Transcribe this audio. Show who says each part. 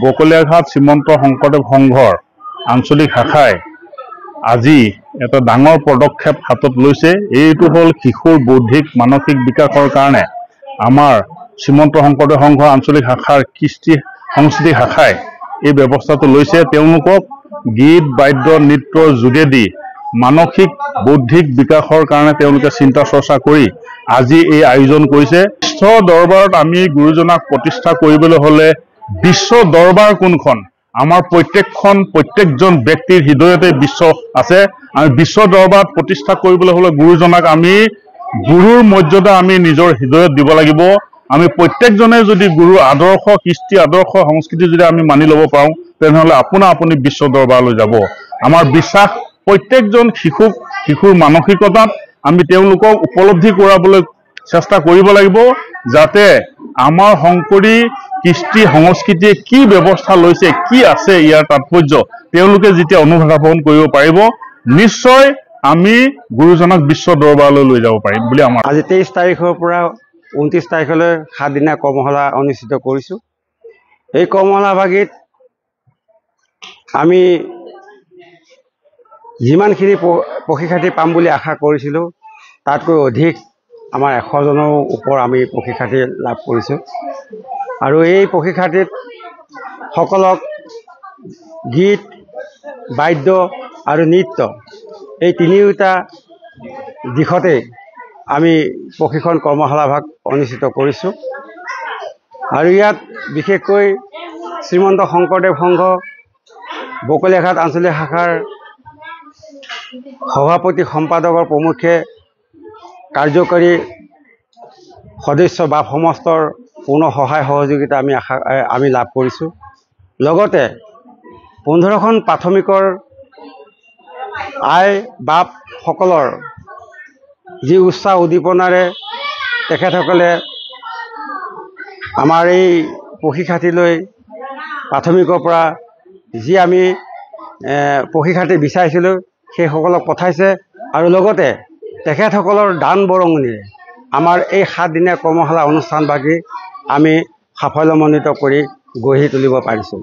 Speaker 1: বকলিয়াঘাট শ্ৰীমন্ত শংকৰদেৱ সংঘৰ আঞ্চলিক শাখাই আজি এটা ডাঙৰ পদক্ষেপ হাতত লৈছে। এইটো হ'ল শিশুৰ বৌদ্ধিক মানসিক বিকাশৰ কাৰণে আমাৰ শ্ৰীমন্ত শংকৰদেৱ সংঘৰ আঞ্চলিক শাখাৰ কৃষ্টি সংস্কৃতি শাখাই এই ব্যৱস্থাটো লৈছে। তেওঁলোকক গীত বাদ্য নৃত্যৰ যোগেদি মানসিক বৌদ্ধিক বিকাশৰ কাৰণে তেওঁলোকে চিন্তা চৰ্চা কৰি আজি এই আয়োজন কৰিছে। বিশ্ব দৰবাৰত আমি গুৰুজনাক প্ৰতিষ্ঠা কৰিবলৈ হ'লে বিশ্ব দৰবাৰ কোনখন? আমাৰ প্ৰত্যেকজন ব্যক্তিৰ হৃদয়তে বিশ্ব আছে। আমি বিশ্ব দৰবাৰত প্ৰতিষ্ঠা কৰিবলৈ হ'লে গুৰুজনাক আমি গুৰুৰ মৰ্যাদা আমি নিজৰ হৃদয়ত দিব লাগিব। আমি প্ৰত্যেকজনে যদি গুৰুৰ আদৰ্শ কৃষ্টি আদৰ্শ সংস্কৃতি যদি আমি মানি ল'ব পাৰোঁ তেনেহ'লে আপুনি বিশ্ব দৰবাৰলৈ যাব। আমাৰ বিশ্বাস প্ৰত্যেকজন শিশুৰ মানসিকতাত আমি তেওঁলোকক উপলব্ধি কৰাবলৈ চেষ্টা কৰিব লাগিব, যাতে আমাৰ শংকৰী কৃষ্টি সংস্কৃতিয়ে কি ব্যৱস্থা লৈছে, কি আছে ইয়াৰ তাৎপৰ্য তেওঁলোকে যেতিয়া অনুধাৱন কৰিব পাৰিব, নিশ্চয় আমি গুৰুজনাক বিশ্ব দৰবাৰলৈ লৈ যাব পাৰিম বুলি আমাৰ।
Speaker 2: আজি 23 তাৰিখৰ পৰা 29 তাৰিখলৈ 7 দিনীয়া কৰ্মশালা অনুষ্ঠিত কৰিছোঁ। এই কৰ্মশালাভাগিত আমি যিমানখিনি প্ৰশিক্ষাৰ্থী পাম বুলি আশা কৰিছিলোঁ তাতকৈ অধিক আমাৰ 100জনৰ ওপৰ আমি প্ৰশিক্ষাৰ্থী লাভ কৰিছোঁ। আৰু এই প্ৰশিক্ষাৰ্থীত সকলক গীত বাদ্য আৰু নৃত্য এই তিনিওটা দিশতে আমি প্ৰশিক্ষণ কৰ্মশালাভাগ অনুষ্ঠিত কৰিছোঁ। আৰু ইয়াত বিশেষকৈ শ্ৰীমন্ত শংকৰদেৱ সংঘ বকলিয়াঘাট আঞ্চলিক শাখাৰ সভাপতি সম্পাদকৰ প্ৰমুখ্যে কাৰ্যকৰী সদস্য বা সমস্তৰ পূৰ্ণ সহায় সহযোগিতা আমি লাভ কৰিছোঁ। লগতে 15খন প্ৰাথমিকৰ আই বাপসকলৰ যি উৎসাহ উদ্দীপনাৰে তেখেতসকলে আমাৰ এই প্ৰশিক্ষাৰ্থীলৈ প্ৰাথমিকৰ পৰা যি আমি প্ৰশিক্ষাৰ্থী বিচাৰিছিলোঁ সেইসকলক পঠাইছে আৰু লগতে তেখেতসকলৰ দান বৰঙণিৰে আমাৰ এই 7 দিনীয়া কৰ্মশালা অনুষ্ঠানভাগি আমি সাফল্যমণ্ডিত কৰি গঢ়ি তুলিব পাৰিছোঁ।